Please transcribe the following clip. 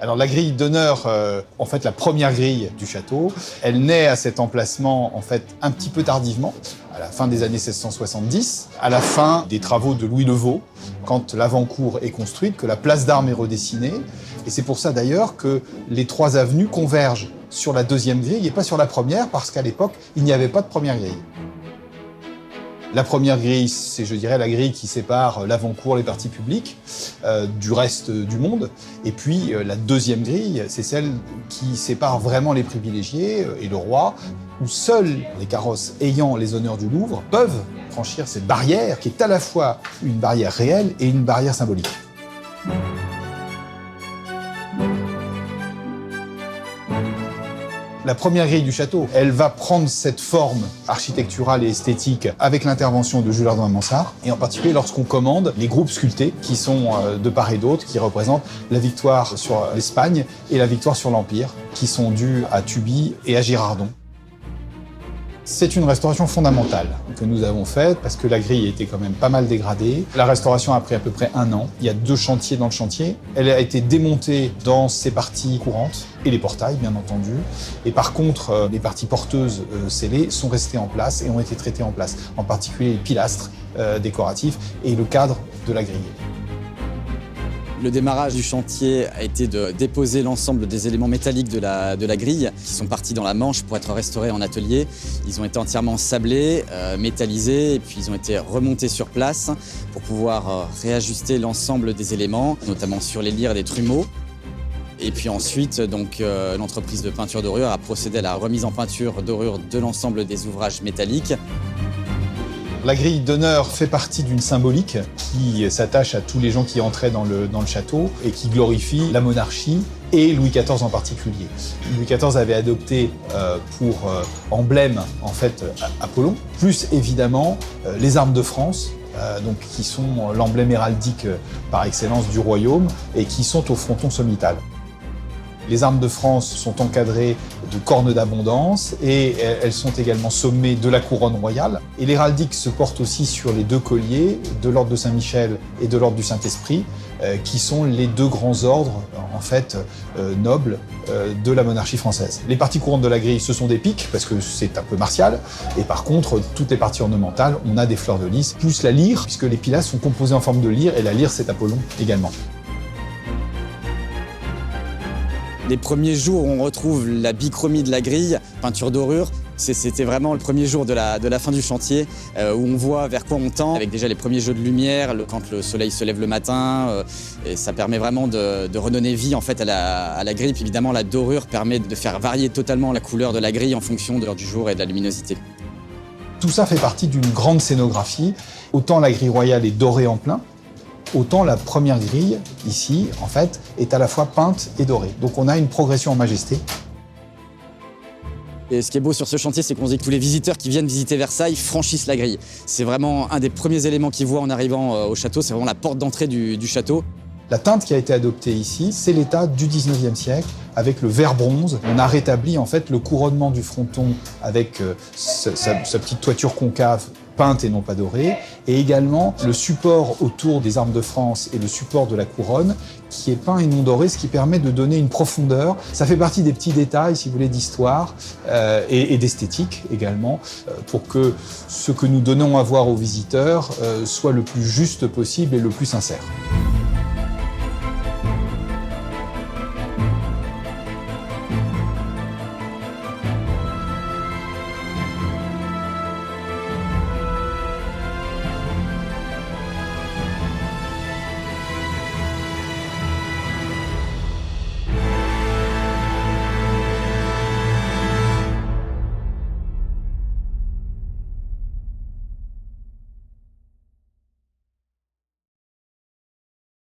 Alors la grille d'honneur, en fait la première grille du château, elle naît à cet emplacement en fait un petit peu tardivement, à la fin des années 1670, à la fin des travaux de Louis le Vau, quand l'avant-cour est construite, que la place d'Armes est redessinée. Et c'est pour ça d'ailleurs que les trois avenues convergent sur la deuxième grille et pas sur la première, parce qu'à l'époque, il n'y avait pas de première grille. La première grille, c'est, je dirais, la grille qui sépare l'avant-cour, les parties publiques, du reste du monde. Et puis, la deuxième grille, c'est celle qui sépare vraiment les privilégiés et le roi, où seuls les carrosses ayant les honneurs du Louvre peuvent franchir cette barrière, qui est à la fois une barrière réelle et une barrière symbolique. La première grille du château, elle va prendre cette forme architecturale et esthétique avec l'intervention de Jules Hardouin Mansart, et en particulier lorsqu'on commande les groupes sculptés qui sont de part et d'autre, qui représentent la victoire sur l'Espagne et la victoire sur l'Empire, qui sont dus à Tuby et à Girardon. C'est une restauration fondamentale que nous avons faite parce que la grille était quand même pas mal dégradée. La restauration a pris à peu près 1 an. Il y a 2 chantiers dans le chantier. Elle a été démontée dans ses parties courantes et les portails, bien entendu. Et par contre, les parties porteuses scellées sont restées en place et ont été traitées en place, en particulier les pilastres décoratifs et le cadre de la grille. Le démarrage du chantier a été de déposer l'ensemble des éléments métalliques de la grille qui sont partis dans la Manche pour être restaurés en atelier. Ils ont été entièrement sablés, métallisés et puis ils ont été remontés sur place pour pouvoir réajuster l'ensemble des éléments, notamment sur les lyres et les trumeaux. Et puis ensuite, l'entreprise de peinture dorure a procédé à la remise en peinture dorure de l'ensemble des ouvrages métalliques. La grille d'honneur fait partie d'une symbolique qui s'attache à tous les gens qui entraient dans le château et qui glorifie la monarchie et Louis XIV en particulier. Louis XIV avait adopté pour emblème en fait Apollon, plus évidemment les armes de France, qui sont l'emblème héraldique par excellence du royaume et qui sont au fronton sommital. Les armes de France sont encadrées de cornes d'abondance et elles sont également sommées de la couronne royale. Et l'héraldique se porte aussi sur les 2 colliers de l'ordre de Saint-Michel et de l'ordre du Saint-Esprit, qui sont les 2 grands ordres, en fait, nobles de la monarchie française. Les parties courantes de la grille, ce sont des piques, parce que c'est un peu martial. Et par contre, toutes les parties ornementales, on a des fleurs de lys, plus la lyre, puisque les pilastres sont composés en forme de lyre, et la lyre, c'est Apollon également. Les premiers jours où on retrouve la bichromie de la grille, peinture dorure, c'était vraiment le premier jour de la fin du chantier, où on voit vers quoi on tend, avec déjà les premiers jeux de lumière, quand le soleil se lève le matin, et ça permet vraiment de redonner vie en fait à la grille. Puis évidemment, la dorure permet de faire varier totalement la couleur de la grille en fonction de l'heure du jour et de la luminosité. Tout ça fait partie d'une grande scénographie. Autant la grille royale est dorée en plein, autant la première grille, ici, en fait, est à la fois peinte et dorée. Donc on a une progression en majesté. Et ce qui est beau sur ce chantier, c'est qu'on se dit que tous les visiteurs qui viennent visiter Versailles franchissent la grille. C'est vraiment un des premiers éléments qu'ils voient en arrivant au château, c'est vraiment la porte d'entrée du château. La teinte qui a été adoptée ici, c'est l'état du 19e siècle, avec le vert bronze. On a rétabli en fait le couronnement du fronton avec sa petite toiture concave peinte et non pas dorée, et également le support autour des armes de France et le support de la couronne qui est peint et non doré, ce qui permet de donner une profondeur. Ça fait partie des petits détails, si vous voulez, d'histoire et d'esthétique également, pour que ce que nous donnons à voir aux visiteurs soit le plus juste possible et le plus sincère.